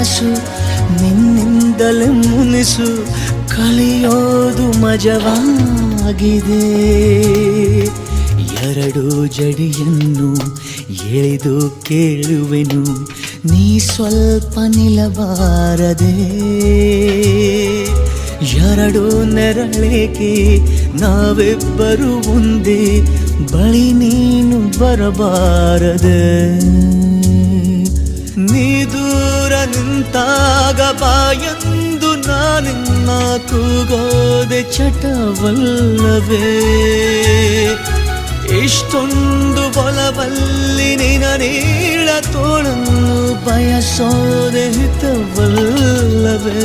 ಕನಸು ನಿನ್ನಿಂದಲೇ ಮುನಿಸು ಕಲಿಯೋದು ಮಜವಾಗಿದೆ. ಎರಡು ಜಡಿಯನ್ನು ಎಳೆದು ಕೇಳುವೆನು ನೀ ಸ್ವಲ್ಪ ನಿಲ್ಲಬಾರದೆ. ಎರಡು ನೆರಳೇಕೆ ನಾವಿಬ್ಬರು ಒಂದೇ ಬಳಿ ನೀನು ಬರಬಾರದೆ. ನೀ ದೂರ ನಿಂತಾಗ ಬಾಯಂದು ನಾನಿನ್ನ ಕೂಗೋದೆ ಚಟವಲ್ಲವೇ. ಇಷ್ಟೊಂದು ಬಲವಲ್ಲಿ ನಿನ ನೀಳ ತೋಳನ್ನು ಬಯಸೋದೆ ಹಿತವಲ್ಲವೇ.